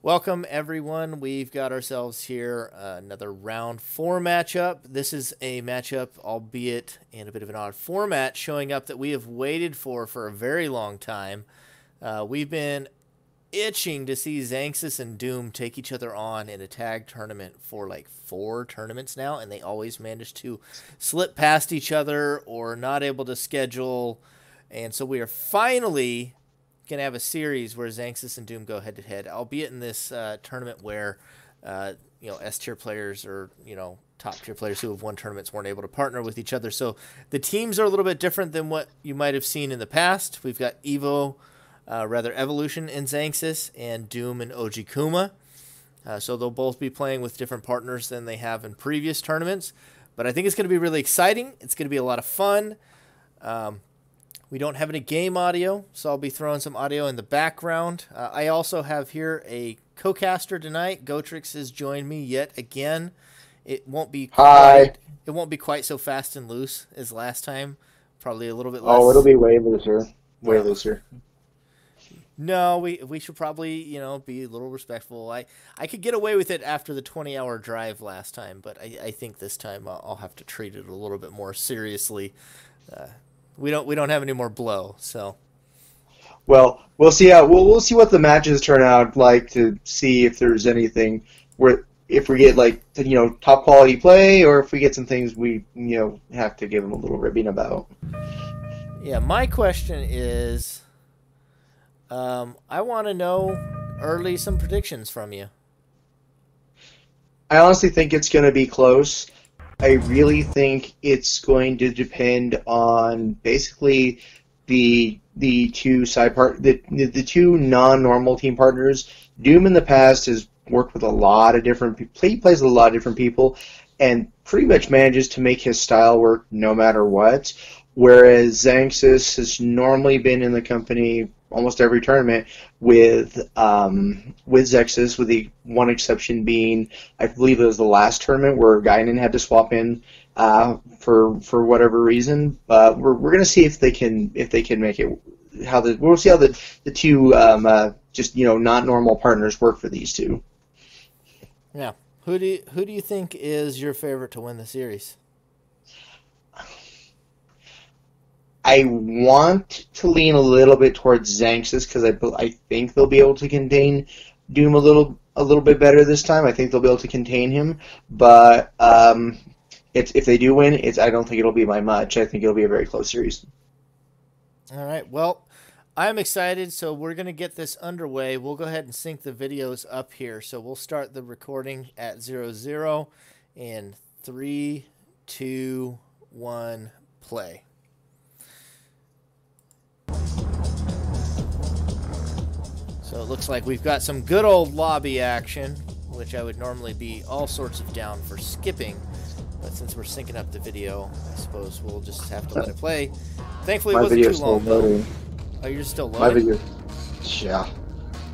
Welcome, everyone. We've got ourselves here another round 4 matchup. This is a matchup, albeit in a bit of an odd format, showing up that we have waited for a very long time. We've been itching to see Xanxus and Doom take each other on in a tag tournament for like 4 tournaments now, and they always manage to slip past each other or not able to schedule. And so we are finally going to have a series where Xanxus and Doom go head-to-head, albeit in this tournament where, S-tier players or, top-tier players who have won tournaments weren't able to partner with each other. So the teams are a little bit different than what you might have seen in the past. We've got Evolution in Xanxus and Doom and Ojikuma. So they'll both be playing with different partners than they have in previous tournaments. But I think it's going to be really exciting. It's going to be a lot of fun. We don't have any game audio, so I'll be throwing some audio in the background. I also have here a co-caster tonight. Gotrix has joined me yet again. It won't be quite so fast and loose as last time. Probably a little bit less. Oh, it'll be way looser. Way looser. No, we should probably, be a little respectful. I could get away with it after the 20-hour drive last time, but I think this time I'll have to treat it a little bit more seriously. We don't have any more blow, so. Well, we'll see we'll see what the matches turn out like to see if there's anything where if we get top quality play or if we get some things we have to give them a little ribbing about. Yeah, my question is, I want to know early some predictions from you. I honestly think it's going to be close. I really think it's going to depend on basically the two the two non-normal team partners. Doom in the past has worked with a lot of different people. He plays with a lot of different people and pretty much manages to make his style work no matter what. Whereas Xanxus has normally been in the company almost every tournament with Xanxus, with the one exception being, I believe it was the last tournament where Guinan had to swap in for whatever reason. But we're going to see if they can make it. We'll see how the two just not normal partners work for these two. Yeah, who do you think is your favorite to win the series? I want to lean a little bit towards Xanxus because I think they'll be able to contain Doom a little bit better this time. I think they'll be able to contain him, but if they do win, I don't think it'll be by much. I think it'll be a very close series. All right. Well, I'm excited, so we're going to get this underway. We'll go ahead and sync the videos up here. So we'll start the recording at 00 in 3, 2, 1, play. So it looks like we've got some good old lobby action, which I would normally be all sorts of down for skipping. But since we're syncing up the video, I suppose we'll just have to let it play. Thankfully, it wasn't too long, though. Oh, you're still loading? My video. Yeah.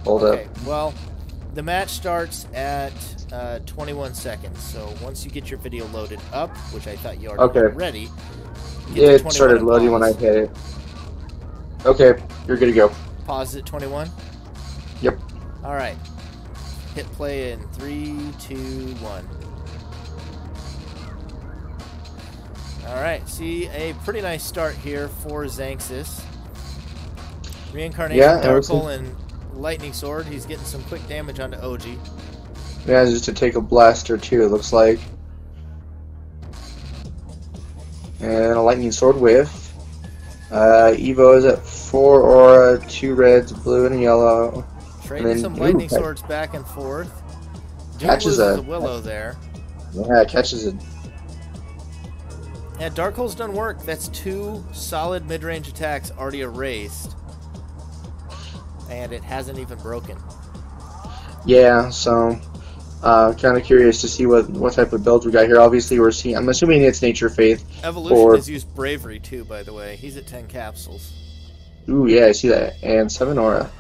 Hold up. Well, the match starts at 21 seconds. So once you get your video loaded up, which I thought you already were ready. Yeah, it started loading when I hit it. Okay, you're good to go. Pause at 21? Yep. All right. Hit play in 3, 2, 1. All right. See a pretty nice start here for Xanxus. Reincarnation, Darkle, and Lightning Sword. He's getting some quick damage onto OG. Yeah, just to take a blaster too, it looks like. And a Lightning Sword whiff. Evo is at 4 aura, 2 reds, blue, and yellow. Trading some lightning swords back and forth. Catches a willow there. Yeah, catches it. Yeah, Dark Hole's done work. That's 2 solid mid-range attacks already erased. And it hasn't even broken. Yeah, so kind of curious to see what type of builds we got here. Obviously, we're seeing. I'm assuming it's Nature Faith. Evolution has used Bravery too, by the way. He's at 10 capsules. Ooh, yeah, I see that. And 7 aura.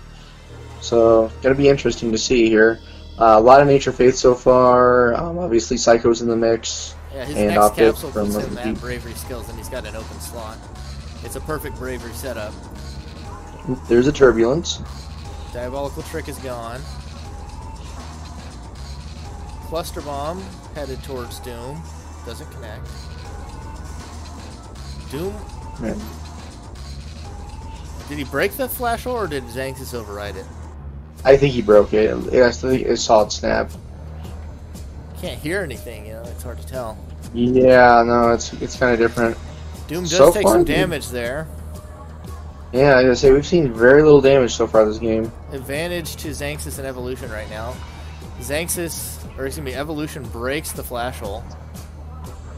So, gonna be interesting to see here. A lot of Nature Faith so far. Obviously, Psycho's in the mix. Yeah, his next capsule puts him at Bravery skills, and he's got an open slot. It's a perfect Bravery setup. Oop, there's a Turbulence. Diabolical Trick is gone. cluster bomb headed towards Doom. Doesn't connect. Doom. Man. Did he break the flash hole or did Xanxus override it? I think he broke it. I think it's solid snap. Can't hear anything, it's hard to tell. Yeah, no, it's kind of different. Doom does take some damage there. Yeah, I gotta say, we've seen very little damage so far this game. Advantage to Xanxus and Evolution right now. Evolution breaks the flash hole.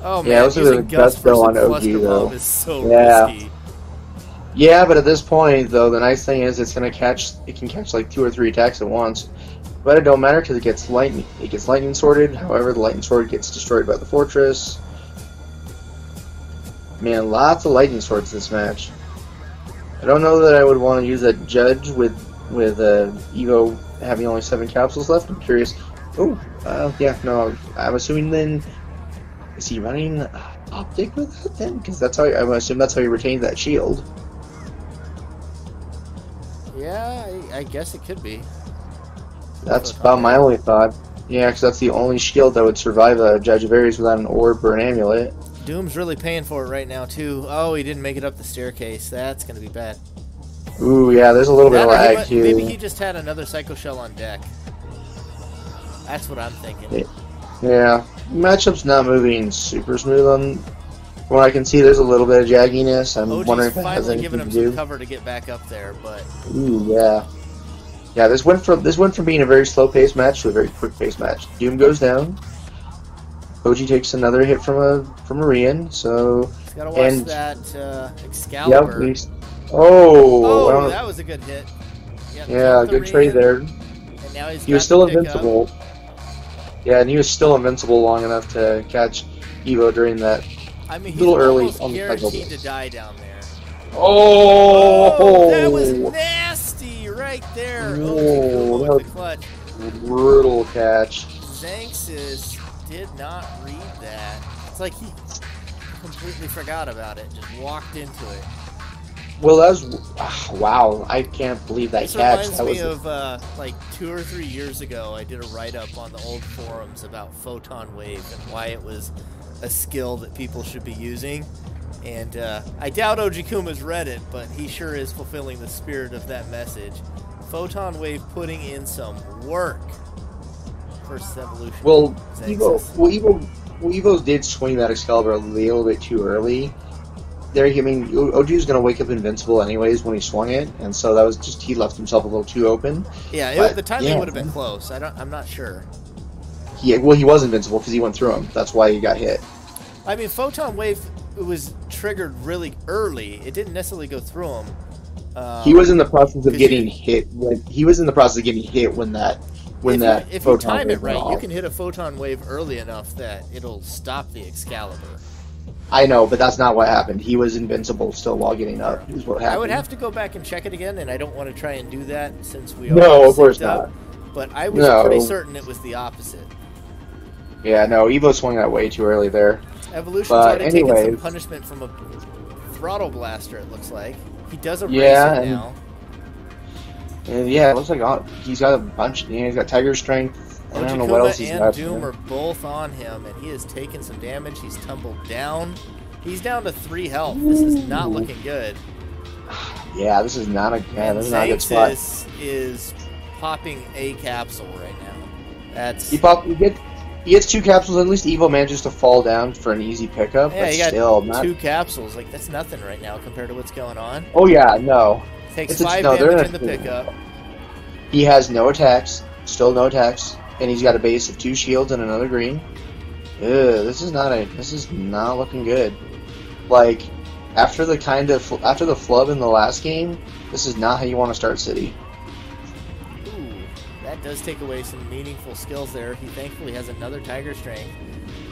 Oh man, using Gust versus Cluster Bomb is so risky. Yeah, but at this point, though, the nice thing is it can catch like 2 or 3 attacks at once. But it don't matter because it gets lightning sorted. However, the lightning sword gets destroyed by the fortress. Man, lots of lightning swords this match. I don't know that I would want to use a judge with Evo having only 7 capsules left. I'm curious. Oh, yeah, no, I'm assuming then, is he running optic with it then? Because that's how I would assume that's how he retains that shield. Yeah, I guess it could be. That's about my only thought. Yeah, because that's the only shield that would survive a Judge of Ares without an orb or an amulet. Doom's really paying for it right now, too. Oh, he didn't make it up the staircase. That's going to be bad. Ooh, yeah, there's a little bit of lag, too. Maybe he just had another Psycho Shell on deck. That's what I'm thinking. Yeah, matchup's not moving super smooth. From what I can see, there's a little bit of jagginess. I'm wondering if it has anything to do. Finally giving him some cover to get back up there, but... Ooh, yeah. Yeah, this went from being a very slow-paced match to a very quick-paced match. Doom goes down. Oji takes another hit from a Rian, so... He's got to watch that Excalibur. Yep, oh, that was a good hit. Yep, yeah, good trade there. And now he was still invincible. Yeah, and he was still invincible long enough to catch Evo during that. I mean, he's little early on the guaranteed to die down there. Oh, that was nasty right there. Oh, with the clutch. Brutal catch. Xanxus did not read that. It's like he completely forgot about it. Just walked into it. Well, that was wow! I can't believe that catch. This reminds me of like 2 or 3 years ago. I did a write-up on the old forums about Photon Wave and why it was a skill that people should be using. And I doubt Ojikuma's read it, but he sure is fulfilling the spirit of that message. Photon Wave putting in some work versus Evolution. Well, Evo did swing that Excalibur a little bit too early. There, I mean, Oju's gonna wake up invincible anyways when he swung it, and so that was just he left himself a little too open. Yeah, the timing would have been close. I'm not sure. He was invincible because he went through him. That's why he got hit. I mean, Photon Wave was triggered really early. It didn't necessarily go through him. He was in the process of getting hit. When that if you time it right, you can hit a Photon Wave early enough that it'll stop the Excalibur. I know, but that's not what happened. He was invincible still while getting up, is what happened. I would have to go back and check it again, and I don't want to try and do that since we are No, of course not. But I was pretty certain it was the opposite. Yeah, no, Evo swung that way too early there. Evolution's already taken some punishment from a throttle blaster, it looks like. He does a racing now. And yeah, it looks like he's got a bunch. He's got Tiger Strength. I don't know what else he's got. Ojikuma and Doom are both on him, and he has taken some damage. He's tumbled down. He's down to 3 health. This is not looking good. Yeah, this is not a good spot. Xanxus is popping a capsule right now. That's he gets 2 capsules. At least Evo manages to fall down for an easy pickup. Yeah, but he got still 2 capsules. Like that's nothing right now compared to what's going on. Oh yeah, no. Takes 5 damage in the pickup. He has no attacks. Still no attacks. And he's got a base of 2 shields and another green. This is not looking good. Like after the flub in the last game, this is not how you want to start City. Ooh, that does take away some meaningful skills there. He thankfully has another Tiger Strength,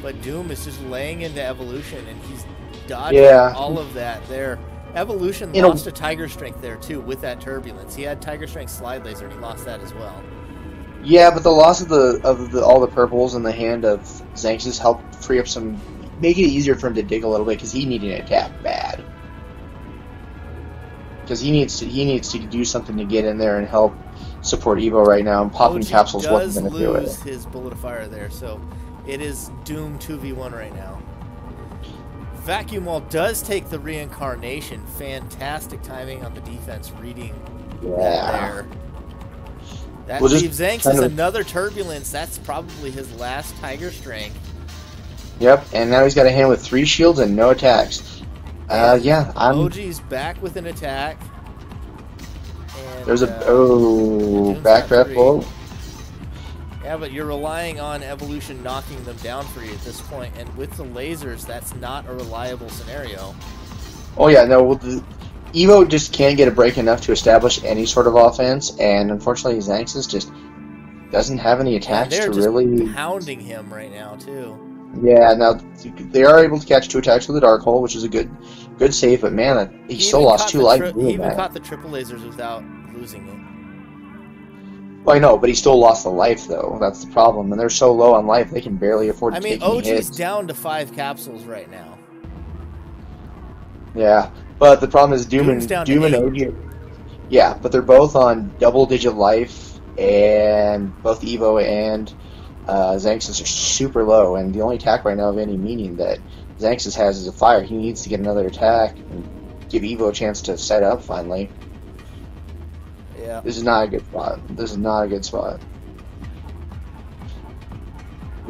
but Doom is just laying into Evolution, and he's dodging all of that there. Evolution lost a Tiger Strength there too with that turbulence. He had Tiger Strength Slide Laser, and he lost that as well. Yeah, but the loss of all the purples in the hand of Xanxus helped free up some, make it easier for him to dig a little bit because he needed an attack bad. Because he needs to do something to get in there and help support Evo right now, and popping OG capsules wasn't does going to do it. lose his bullet of fire there, so it is Doom 2v1 right now. Vacuum Wall does take the reincarnation. Fantastic timing on the defense reading that there. That leaves Xanxus another turbulence. That's probably his last Tiger Strength. Yep, and now he's got a hand with 3 shields and no attacks. Yeah, OG's back with an attack. And, there's a backdraft blow. Yeah, but you're relying on Evolution knocking them down for you at this point, and with the lasers, that's not a reliable scenario. Oh yeah, no, Evo just can't get a break enough to establish any sort of offense, and unfortunately Xanxus just doesn't have any attacks to really pounding him right now too. Yeah, now they are able to catch 2 attacks with the Dark Hole, which is a good save, but man, he still lost 2 life. He even caught the triple lasers without losing it. Well, I know, but he still lost the life, though. That's the problem. And they're so low on life, they can barely afford to take any hits. OG's down to 5 capsules right now. Yeah, but the problem is Doom and OG. Yeah, but they're both on double-digit life, and both Evo and Xanxus are super low. And the only attack right now of any meaning that Xanxus has is a fire. He needs to get another attack and give Evo a chance to set up finally. Yeah. This is not a good spot. This is not a good spot.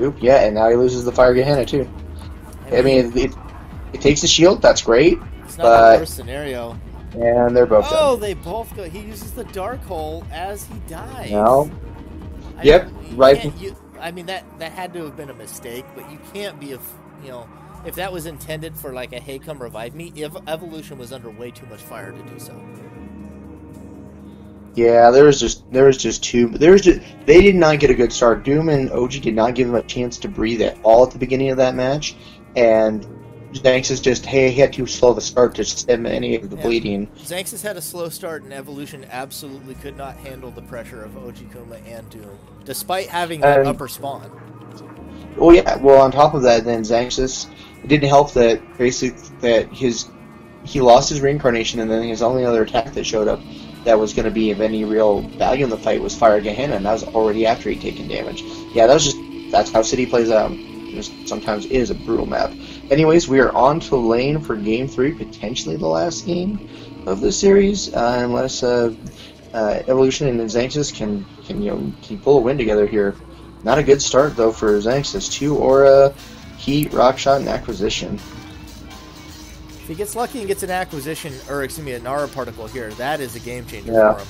Oop, yeah, and now he loses the Fire Gehenna too. I mean, it takes the shield, that's great. It's not the worst scenario. And they're both done. They both go. He uses the Dark Hole as he dies. No. Yep, right. I mean, that had to have been a mistake, but you can't be, if that was intended for like a hey, come revive me, if Evolution was under way too much fire to do so. Yeah, they did not get a good start. Doom and OG did not give him a chance to breathe at all at the beginning of that match, and Xanxus just he had too slow of a start to stem any of the bleeding. Xanxus had a slow start, and Evolution absolutely could not handle the pressure of Ojikuma and Doom, despite having that upper spawn. Oh yeah, well on top of that, then Xanxus, it didn't help that he lost his reincarnation, and then his only other attack that showed up that was going to be of any real value in the fight was Fire Gehenna, and that was already after he'd taken damage. Yeah, that's how City plays out. It sometimes is a brutal map. Anyways, we are on to lane for Game 3, potentially the last game of the series, unless Evolution and Xanxus can pull a win together here. Not a good start though for Xanxus. 2 Aura, Heat, Rock Shot, and Acquisition. If he gets lucky and gets an acquisition, or excuse me, an aura particle here, that is a game changer for him.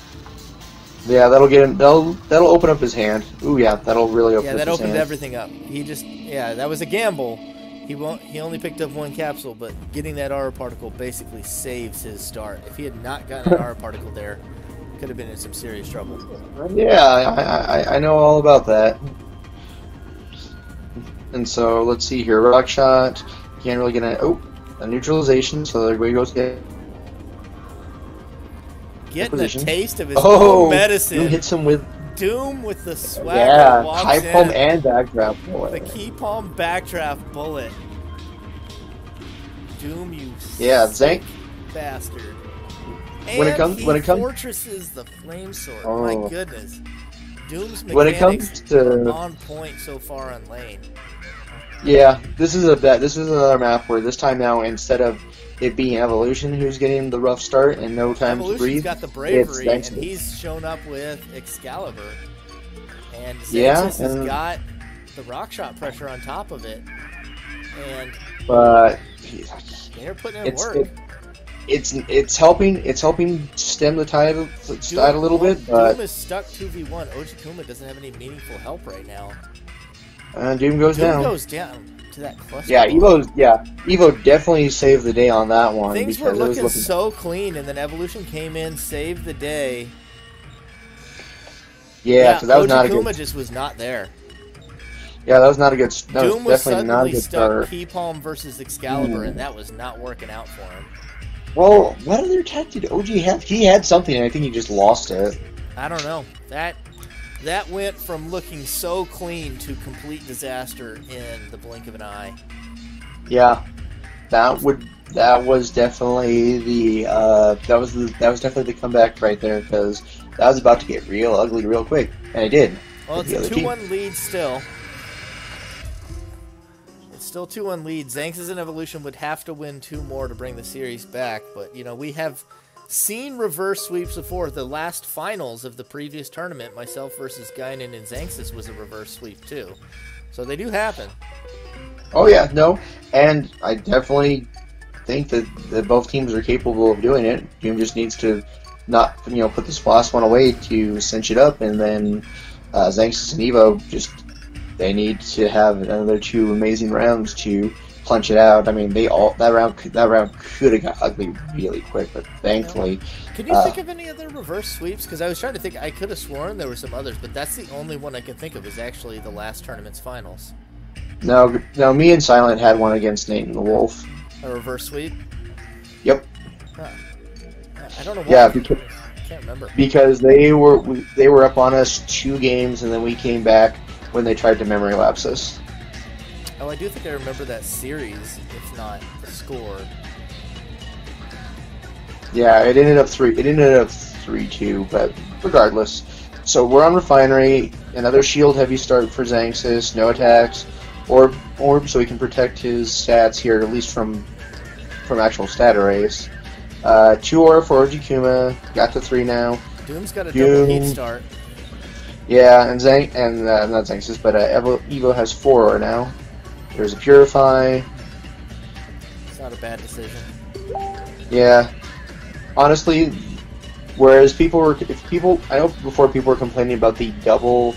Yeah, that'll get him. That'll open up his hand. Ooh, yeah, that'll really open up his hand. Yeah, that opened everything up. That was a gamble. He only picked up 1 capsule, but getting that aura particle basically saves his start. If he had not gotten an aura particle there, could have been in some serious trouble. Yeah, I know all about that. And so let's see here. Rock Shot. Can't really get a neutralization, so there goes getting a taste of his own medicine. Doom hits him with Doom with the swagger. High palm and backdraft bullet. The key palm backdraft bullet. Doom, you Zank bastard. When it comes fortresses the flame sword. My goodness. Doom's mechanics when it comes to on point so far on lane. Yeah, this is another map where this time now, instead of it being Evolution who's getting the rough start and no time to breathe, got the bravery, and he's shown up with Excalibur, and Xanxus has got the rock shot pressure on top of it, but they're putting in work. It's helping stem the tide a little bit, but Doom is stuck 2v1. Ojikuma doesn't have any meaningful help right now. Doom goes down. Doom goes down to that cluster. Yeah, Evo definitely saved the day on that one. Things were looking so clean, and then Evolution came in, saved the day. Yeah, because that was not a good. Ojikuma just was not there. Yeah, that was not a good. Doom was suddenly stuck Key Palm versus Excalibur, and that was not working out for him. Well, what other attack did OG have? He had something, and I think he just lost it. I don't know. That went from looking so clean to complete disaster in the blink of an eye. Yeah, that was definitely the comeback right there, because that was about to get real ugly real quick, and it did. Well, it's a 2-1 lead still. It's still 2-1 lead. Xanxus and Evolution would have to win 2 more to bring the series back, but, you know, we have seen reverse sweeps before. The last finals of the previous tournament, myself versus Guinan and Xanxus, was a reverse sweep, too. So they do happen. Oh, yeah, no, and I definitely think that both teams are capable of doing it. Doom just needs to not, you know, put this last one away to cinch it up, and then Xanxus and Evo they need to have another 2 amazing rounds to punch it out. I mean, that round could have got ugly really quick, but thankfully. Can you think of any other reverse sweeps? Because I was trying to think. I could have sworn there were some others, but that's the only one I can think of. Is actually the last tournament's finals. No, me and Silent had one against Nate and the Wolf. A reverse sweep? Yep. Huh. I don't know why. Yeah, I can't remember. Because they were up on us 2 games, and then we came back when they tried to memory lapse us. Oh, I do think I remember that series, if not the score. Yeah, it ended up 3-2, but regardless. So we're on Refinery, another shield heavy start for Xanxus, no attacks, orb so he can protect his stats here, at least from actual stat arrays. 2 aura for Ojikuma, got to 3 now. Doom's got a double heat start. Yeah, and not Xanxus, but Evo has 4 aura now. There's a Purify. It's not a bad decision. Yeah. Honestly, whereas I know before people were complaining about the double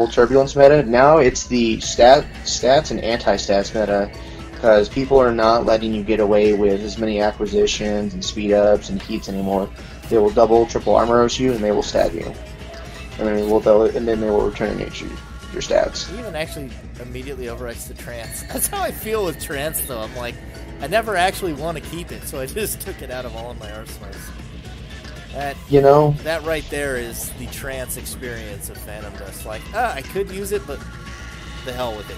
turbulence meta, now it's the stats and anti-stats meta, because people are not letting you get away with as many acquisitions and speed ups and heats anymore. They will double, triple armor you, and they will stab you. And then they will return your stats. He even actually immediately overwrites the trance. That's how I feel with trance, though. I'm like, I never actually want to keep it, so I just took it out of all of my arsenals. That right there is the trance experience of Phantom Dust. Like, I could use it, but the hell with it.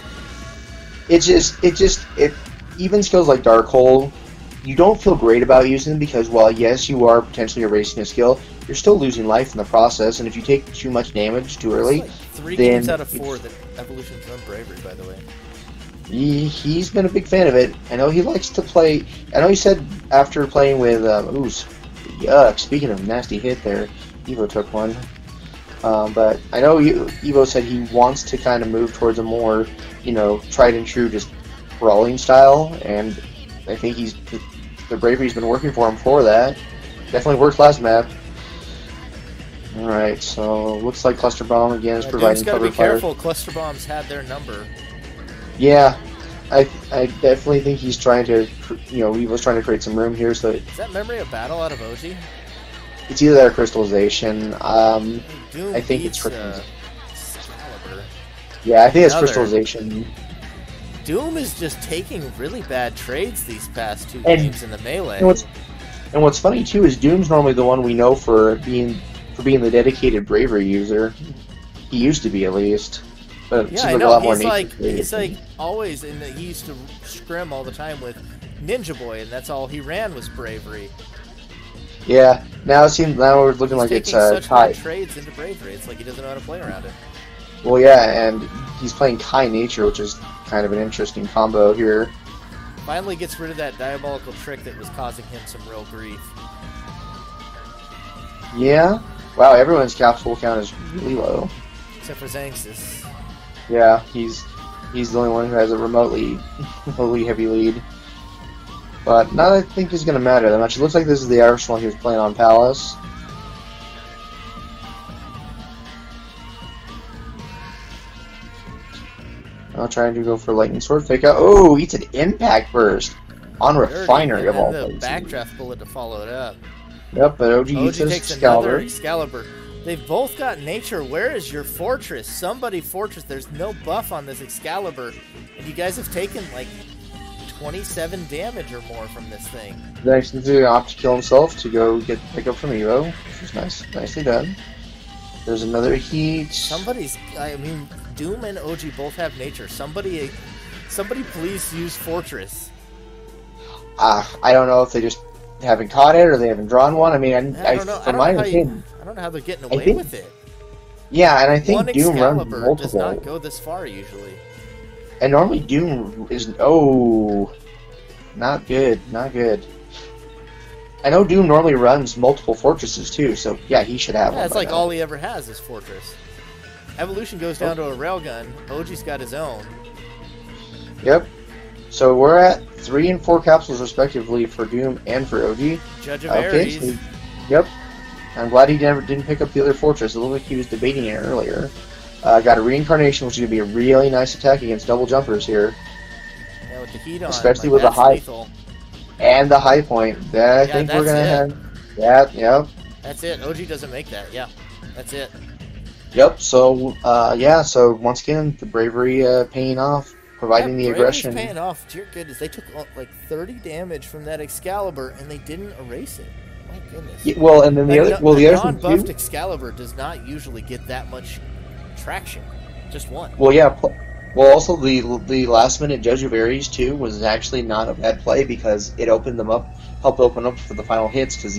Even skills like Darkhold, you don't feel great about using them because, while yes, you are potentially erasing a skill, you're still losing life in the process, and if you take too much damage too early, like 3 games out of 4 that Evolution's run Bravery, by the way. He's been a big fan of it. I know he likes to play. I know he said after playing with yuck. Speaking of nasty hit there, Evo took one. But I know Evo said he wants to kind of move towards a more, tried and true, just brawling style, and I think the Bravery's been working for him for that. Definitely worked last map. Alright, so looks like Cluster Bomb again is providing cover fire. Gotta be careful, Cluster Bombs had their number. Yeah, I definitely think he's trying to, Evo's trying to create some room here. So is that Memory of Battle out of OG? It's either that or Crystallization. Doom I think it's Excalibur. Yeah, I think it's Crystallization. Doom is just taking really bad trades these past 2 games in the melee. And what's funny too is Doom's normally the one we know for being the dedicated Bravery user. He used to be, at least. But yeah, I know. He's like always, and he used to scrim all the time with Ninja Boy, and that's all he ran was Bravery. Yeah, now we're looking like it's such trades into Bravery. It's like he doesn't know how to play around it. Well, yeah, and he's playing Kai Nature, which is kind of an interesting combo here. Finally gets rid of that diabolical trick that was causing him some real grief. Yeah. Wow, everyone's capsule count is really low. Except for Xanxus. Yeah, he's the only one who has a remotely heavy lead. But not that I think it's going to matter that much. It looks like this is the arsenal he was playing on Palace. I'll try to go for Lightning Sword fake out. Oh, eats an Impact Burst on Refinery of all places. The backdraft bullet to follow it up. Yep, but OG takes another Excalibur. They've both got Nature. Where is your Fortress? Somebody Fortress. There's no buff on this Excalibur. And you guys have taken like 27 damage or more from this thing. Next to opt to kill himself to go get the pickup from Evo, which is nicely done. There's another heat. Doom and OG both have Nature. Somebody please use Fortress. I don't know if they just haven't caught it or they haven't drawn one. I mean, I don't know. from my opinion, I don't know how they're getting away with it. Yeah, and I think One Doom runs Excalibur multiple. does not go this far usually. And normally Doom is not good, not good. I know Doom normally runs multiple fortresses too, so yeah, he should have one. Yeah, it's like all he ever has is Fortress. Evolution goes down to a railgun. OG's got his own. Yep. So we're at 3 and 4 capsules respectively for Doom and for OG. Judge of Ares. So, yep. I'm glad he didn't pick up the other fortress. It looked like he was debating it earlier. Got a reincarnation, which is going to be a really nice attack against double jumpers here. Yeah, with the heat on. Especially like, with the high. Lethal. And the high point. I think we're going to have. Yeah, yep. That's it. OG doesn't make that. Yeah. That's it. Yep, so, so once again, the bravery paying off, providing the aggression. Paying off. Dear goodness, they took like 30 damage from that Excalibur, and they didn't erase it. My goodness. Yeah, well, and then the other thing too. Non-buffed Excalibur does not usually get that much traction. Just one. Well, yeah. Well, also the last-minute Judge of Ares too was actually not a bad play because it opened them up, helped open up for the final hits. Because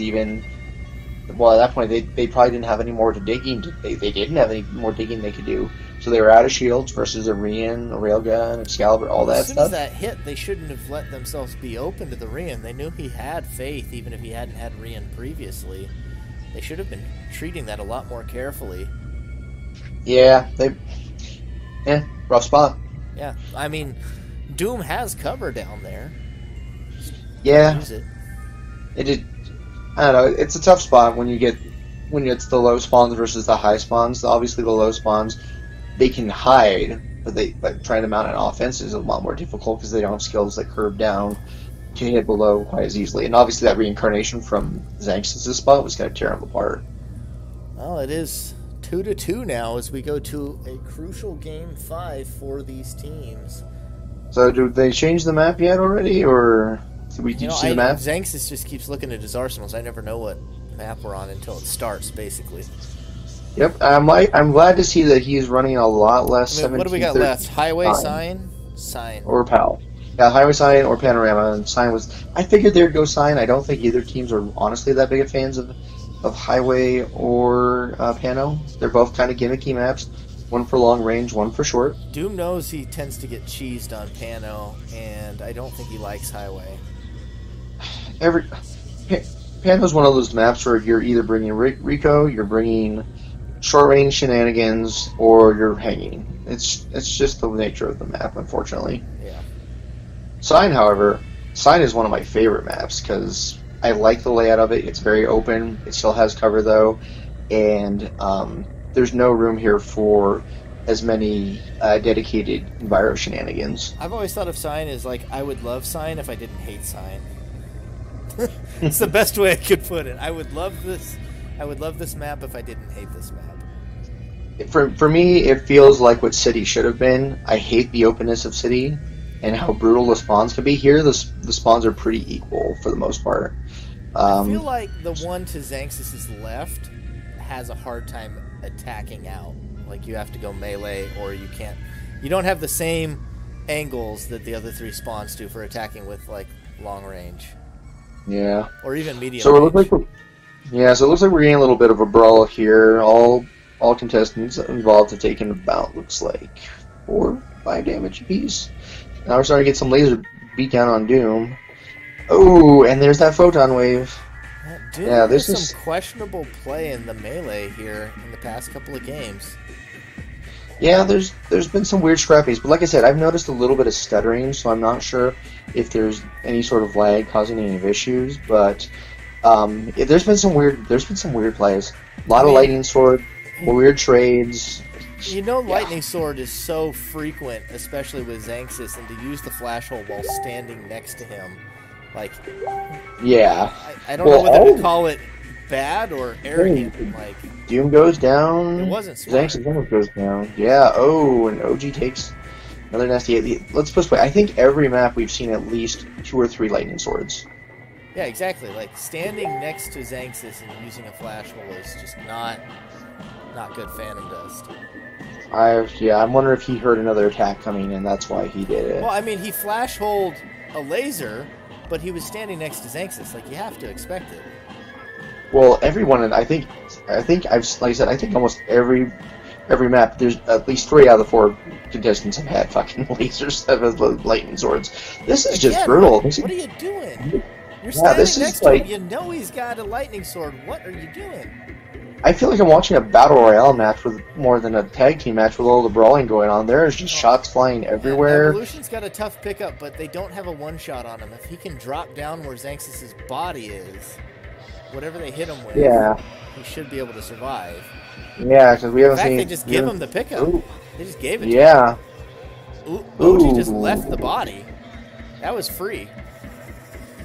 at that point they probably didn't have any more to digging. They didn't have any more digging they could do. So they were out of shields versus a Rian, a railgun, Excalibur, all that stuff. As soon as that hit, they shouldn't have let themselves be open to the Rian. They knew he had faith, even if he hadn't had Rian previously. They should have been treating that a lot more carefully. Yeah, rough spot. Yeah, I mean, Doom has cover down there. Yeah, use it. I don't know. It's a tough spot when it's the low spawns versus the high spawns. Obviously, the low spawns they can hide, but trying to mount an offense is a lot more difficult because they don't have skills that curve down to hit below quite as easily. And obviously, that reincarnation from Xanxus' spot was going to tear them apart. Well, it is 2-2 now as we go to a crucial game 5 for these teams. So, do they change the map yet already, or did we see the map? Xanxus just keeps looking at his arsenals. I never know what map we're on until it starts, basically. Yep, I'm glad to see that he's running a lot less. What do we got left? Highway, Sign, or PAL. Yeah, Highway Sign or Panorama. And Sign was. I figured they'd go Sign. I don't think either teams are honestly that big of fans of Highway or Pano. They're both kind of gimmicky maps. One for long range, one for short. Doom knows he tends to get cheesed on Pano, and I don't think he likes Highway. Pano's one of those maps where you're either bringing Rico, you're bringing short range shenanigans, or you're hanging. It's just the nature of the map, unfortunately. Yeah. Sign, however, is one of my favorite maps because I like the layout of it. It's very open. It still has cover though, and there's no room here for as many dedicated enviro shenanigans. I've always thought of Sign as like I would love Sign if I didn't hate Sign. It's the best way I could put it. I would love this map if I didn't hate this map. For me, it feels like what City should have been. I hate the openness of City and how brutal the spawns can be. Here, the spawns are pretty equal for the most part. I feel like the one to Xanxus' left has a hard time attacking out. Like you have to go melee, or you can't. You don't have the same angles that the other 3 spawns do for attacking with like long range. Yeah. Or even medium. So it looks like we're getting a little bit of a brawl here. All contestants involved have taken about, looks like, 4-5 damage apiece. Now we're starting to get some laser beat down on Doom. Oh, and there's that photon wave. Doom this is some questionable play in the melee here in the past couple of games. Yeah, there's been some weird scrappies, but like I said, I've noticed a little bit of stuttering, so I'm not sure if there's any sort of lag causing any issues. But there's been some weird plays. A lot of lightning sword, weird trades. You know, lightning sword is so frequent, especially with Xanxus, and to use the flash hole while standing next to him, like, yeah, I don't know whether to call it bad or arrogant. Like, Doom goes down. It wasn't smart. Xanxus almost goes down. Yeah. Oh, and OG takes another nasty. Let's put this way. I think every map we've seen at least 2 or 3 lightning swords. Yeah, exactly. Like standing next to Xanxus and using a flash hole is just not good Phantom Dust. I'm wondering if he heard another attack coming and that's why he did it. Well, I mean, he flash holed a laser, but he was standing next to Xanxus. Like, you have to expect it. Well, everyone, and I think like I said, I think almost every map, there's at least 3 out of the 4 contestants have had fucking lasers that have lightning swords. This is just brutal. What are you doing? You're Yeah, standing this next is to like, him. You know he's got a lightning sword. What are you doing? I feel like I'm watching a battle royale match with more than a tag team match with all the brawling going on. There's just shots flying everywhere. Evolution's got a tough pickup, but they don't have a one-shot on him. If he can drop down where Xanxus' body is, whatever they hit him with, he should be able to survive. Yeah, because we haven't seen. They just give him the pickup. Ooh. They just gave it. Yeah. To him. Oji just left the body. That was free.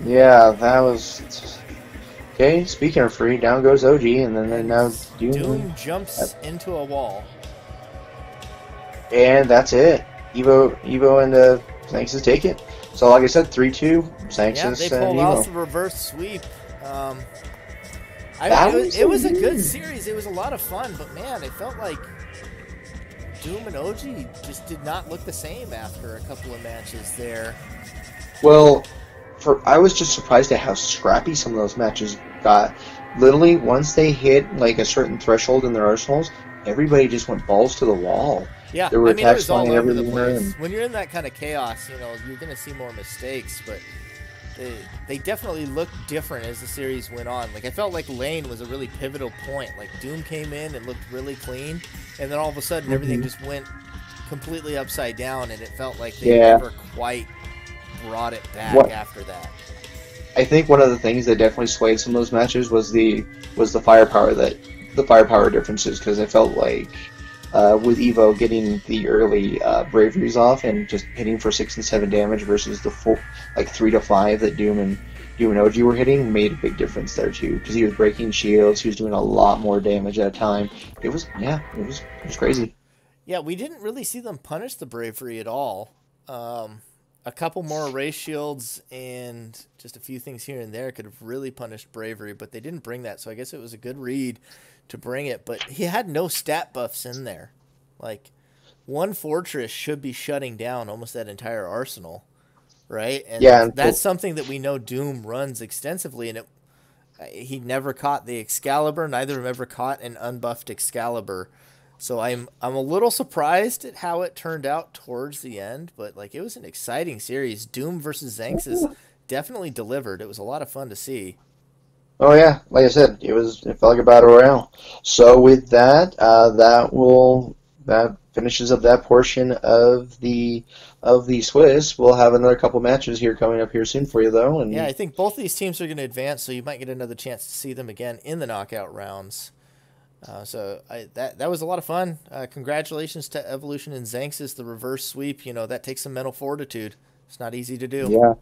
Yeah, that was. Okay, speaking of free, down goes OG, and then now Doom jumps into a wall. And that's it. Evo and Xanxus take it. So, like I said, 3-2, Xanxus Yeah, they pulled and off Evo. the reverse sweep. It was a good series. It was a lot of fun, but man, it felt like Doom and OG just did not look the same after a couple of matches there. Well, I was just surprised at how scrappy some of those matches got. Literally, once they hit like a certain threshold in their arsenals, everybody just went balls to the wall. Yeah, there were it attacks was all flying over the everywhere. place. When you're in that kind of chaos, you're going to see more mistakes, but they definitely looked different as the series went on. Like, I felt like Lane was a really pivotal point. Like, Doom came in and looked really clean, and then all of a sudden everything just went completely upside down, and it felt like they never quite brought it back after that. I think one of the things that definitely swayed some of those matches was the firepower differences, because I felt like with Evo getting the early braveries off and just hitting for 6 and 7 damage versus the 3 to 5 that Doom and OG were hitting made a big difference there too, because he was breaking shields, he was doing a lot more damage at a time. It was crazy. Yeah, we didn't really see them punish the bravery at all. A couple more race shields and just a few things here and there could have really punished bravery, but they didn't bring that, so I guess it was a good read to bring it. But he had no stat buffs in there. Like, one fortress should be shutting down almost that entire arsenal, right? And that's something that we know Doom runs extensively, and he never caught the Excalibur. Neither of them ever caught an unbuffed Excalibur. So I'm a little surprised at how it turned out towards the end, but like, it was an exciting series. Doom versus Xanxus definitely delivered. It was a lot of fun to see. Oh yeah, like I said, it felt like a battle royale. So with that, that finishes up that portion of the Swiss. We'll have another couple matches here coming up here soon for you though. And yeah, I think both these teams are going to advance, so you might get another chance to see them again in the knockout rounds. That was a lot of fun. Congratulations to Evolution and Xanxus, the reverse sweep. That takes some mental fortitude. It's not easy to do. Yeah.